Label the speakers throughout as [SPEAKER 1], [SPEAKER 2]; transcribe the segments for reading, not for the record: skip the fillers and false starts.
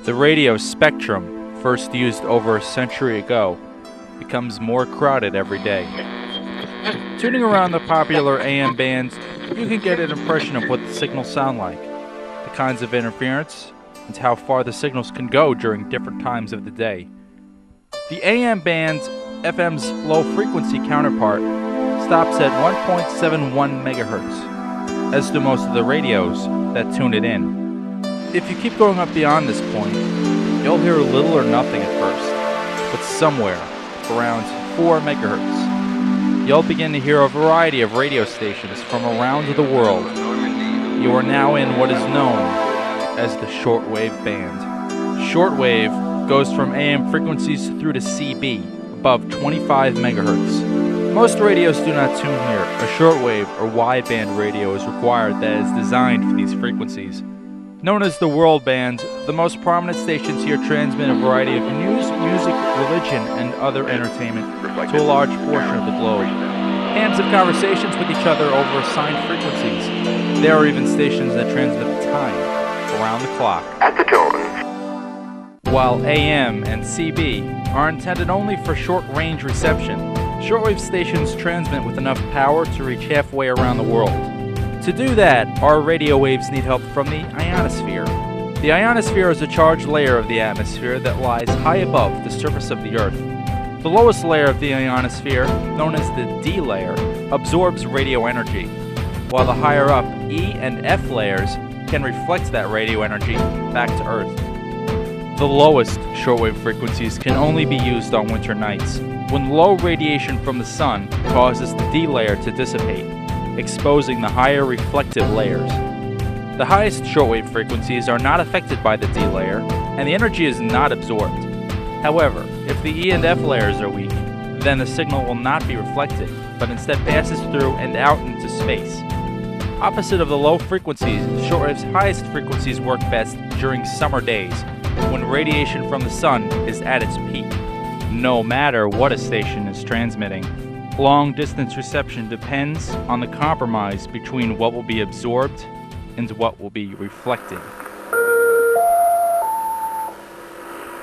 [SPEAKER 1] The radio spectrum, first used over a century ago, becomes more crowded every day. Tuning around the popular AM bands, you can get an impression of what the signals sound like, the kinds of interference, and how far the signals can go during different times of the day. The AM band's FM's low-frequency counterpart stops at 1.71 megahertz, as do most of the radios that tune it in. If you keep going up beyond this point, you'll hear little or nothing at first, but somewhere around 4 megahertz, you'll begin to hear a variety of radio stations from around the world. You are now in what is known as the shortwave band. Shortwave goes from AM frequencies through to CB, above 25 megahertz. Most radios do not tune here. A shortwave or wideband radio is required that is designed for these frequencies. Known as the world band, the most prominent stations here transmit a variety of news, music, religion, and other entertainment to a large portion of the globe. Hands have conversations with each other over assigned frequencies. There are even stations that transmit time around the clock.
[SPEAKER 2] At the tone.
[SPEAKER 1] While AM and CB are intended only for short-range reception, shortwave stations transmit with enough power to reach halfway around the world. To do that, our radio waves need help from the ionosphere. The ionosphere is a charged layer of the atmosphere that lies high above the surface of the Earth. The lowest layer of the ionosphere, known as the D layer, absorbs radio energy, while the higher up E and F layers can reflect that radio energy back to Earth. The lowest shortwave frequencies can only be used on winter nights, when low radiation from the sun causes the D layer to dissipate, exposing the higher reflective layers. The highest shortwave frequencies are not affected by the D layer, and the energy is not absorbed. However, if the E and F layers are weak, then the signal will not be reflected, but instead passes through and out into space. Opposite of the low frequencies, shortwave's highest frequencies work best during summer days, when radiation from the sun is at its peak, no matter what a station is transmitting. Long-distance reception depends on the compromise between what will be absorbed and what will be reflected.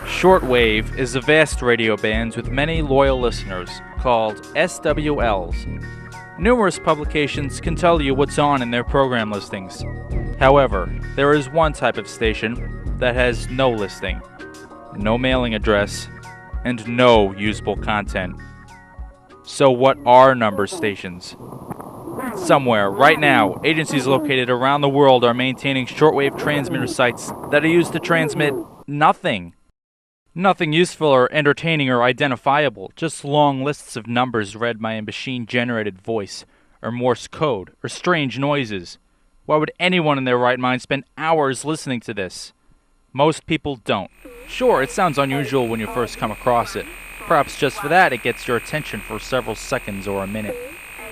[SPEAKER 1] Shortwave is a vast radio band with many loyal listeners, called SWLs. Numerous publications can tell you what's on in their program listings. However, there is one type of station that has no listing, no mailing address, and no usable content. So what are number stations? Somewhere, right now, agencies located around the world are maintaining shortwave transmitter sites that are used to transmit nothing. Nothing useful or entertaining or identifiable, just long lists of numbers read by a machine-generated voice, or Morse code, or strange noises. Why would anyone in their right mind spend hours listening to this? Most people don't. Sure, it sounds unusual when you first come across it. Perhaps just for that, it gets your attention for several seconds or a minute.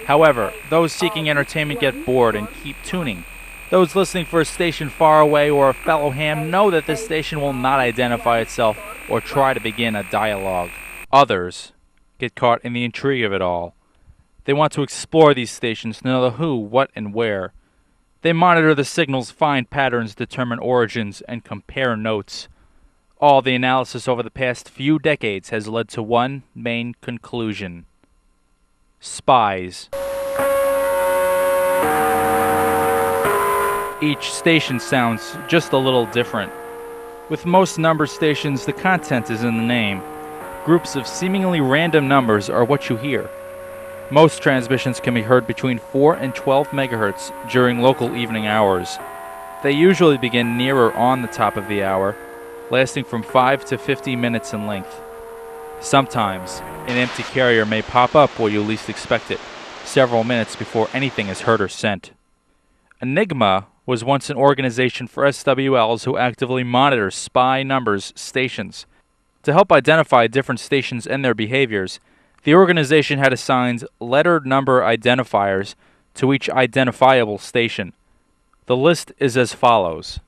[SPEAKER 1] However, those seeking entertainment get bored and keep tuning. Those listening for a station far away or a fellow ham know that this station will not identify itself or try to begin a dialogue. Others get caught in the intrigue of it all. They want to explore these stations to know the who, what, and where. They monitor the signals, find patterns, determine origins, and compare notes. All the analysis over the past few decades has led to one main conclusion: spies. Each station sounds just a little different. With most number stations, the content is in the name. Groups of seemingly random numbers are what you hear. Most transmissions can be heard between 4 and 12 megahertz during local evening hours. They usually begin near or on the top of the hour, lasting from 5 to 50 minutes in length. Sometimes, an empty carrier may pop up where you least expect it, several minutes before anything is heard or sent. Enigma was once an organization for SWLs who actively monitor spy numbers stations. To help identify different stations and their behaviors, the organization had assigned lettered number identifiers to each identifiable station. The list is as follows.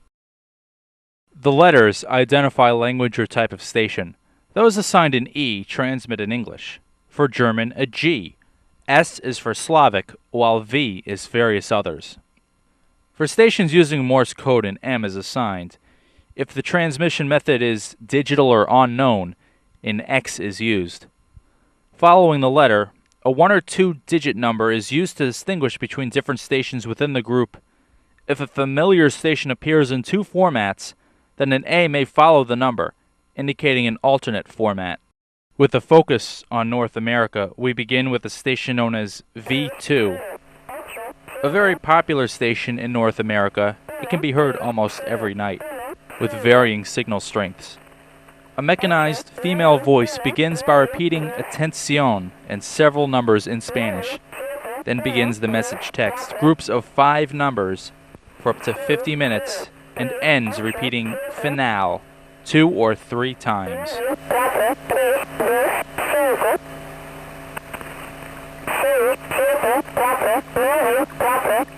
[SPEAKER 1] The letters identify language or type of station. Those assigned an E transmit in English. For German, a G. S is for Slavic, while V is various others. For stations using Morse code, an M is assigned. If the transmission method is digital or unknown, an X is used. Following the letter, a 1 or 2 digit number is used to distinguish between different stations within the group. If a familiar station appears in 2 formats, then an A may follow the number, indicating an alternate format. With a focus on North America, we begin with a station known as V2. A very popular station in North America, it can be heard almost every night, with varying signal strengths. A mechanized female voice begins by repeating atención and several numbers in Spanish. Then begins the message text, groups of 5 numbers for up to 50 minutes, and ends repeating final 2 or 3 times.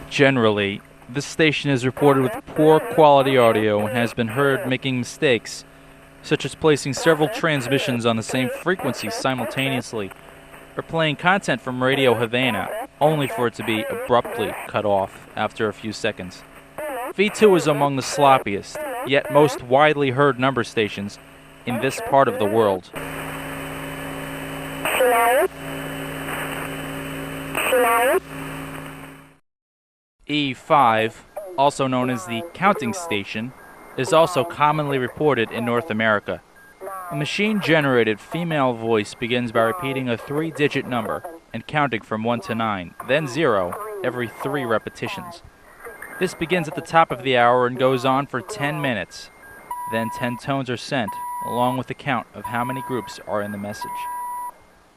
[SPEAKER 1] Generally, this station is reported with poor quality audio and has been heard making mistakes, such as placing several transmissions on the same frequency simultaneously, or playing content from Radio Havana, only for it to be abruptly cut off after a few seconds. V2 is among the sloppiest, yet most widely heard number stations in this part of the world. E5, also known as the counting station, is also commonly reported in North America. A machine-generated female voice begins by repeating a 3-digit number and counting from 1 to 9, then 0, every 3 repetitions. This begins at the top of the hour and goes on for 10 minutes. Then 10 tones are sent, along with a count of how many groups are in the message.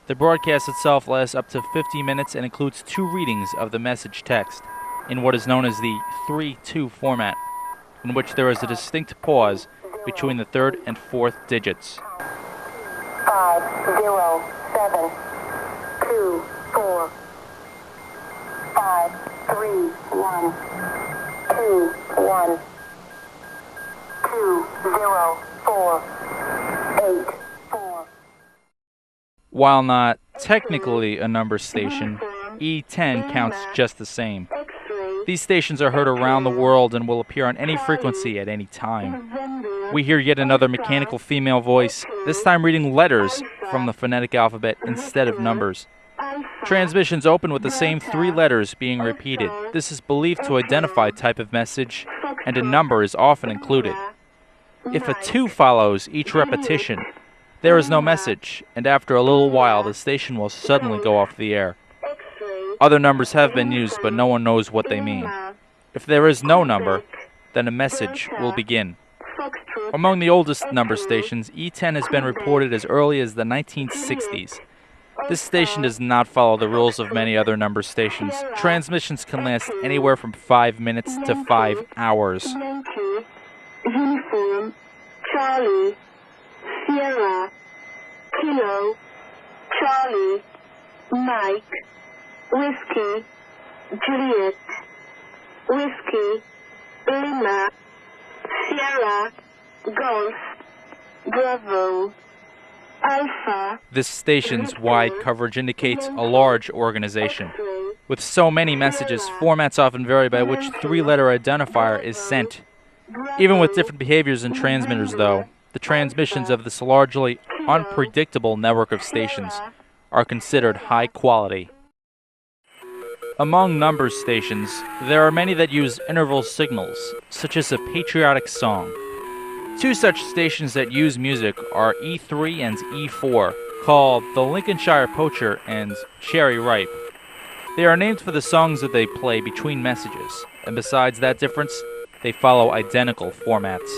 [SPEAKER 1] The broadcast itself lasts up to 50 minutes and includes 2 readings of the message text, in what is known as the 3-2 format, in which there is a distinct pause between the 3rd and 4th digits.
[SPEAKER 3] 5, 0, 7, 2, 4, 5, 3, 1, 2, 1, 2, 0, 4, 8, 4.
[SPEAKER 1] While not technically a number station, E10 counts just the same. These stations are heard around the world and will appear on any frequency at any time. We hear yet another mechanical female voice, this time reading letters from the phonetic alphabet instead of numbers. Transmissions open with the same 3 letters being repeated. This is believed to identify type of message, and a number is often included. If a 2 follows each repetition, there is no message, and after a little while the station will suddenly go off the air. Other numbers have been used, but no one knows what they mean. If there is no number, then a message will begin. Among the oldest number stations, E10 has been reported as early as the 1960s. This station does not follow the rules of many other number stations. Transmissions can last anywhere from 5 minutes to 5 hours.
[SPEAKER 3] Uniform, Charlie, Sierra, Kilo, Charlie, Mike, Whiskey, Juliet, Whiskey, Lima, Sierra, Golf, Bravo, Alpha.
[SPEAKER 1] This station's wide coverage indicates a large organization. With so many messages, formats often vary by which 3-letter identifier is sent. Even with different behaviors in transmitters, though, the transmissions of this largely unpredictable network of stations are considered high quality. Among number stations, there are many that use interval signals, such as a patriotic song. 2 such stations that use music are E3 and E4, called the Lincolnshire Poacher and Cherry Ripe. They are named for the songs that they play between messages, and besides that difference, they follow identical formats.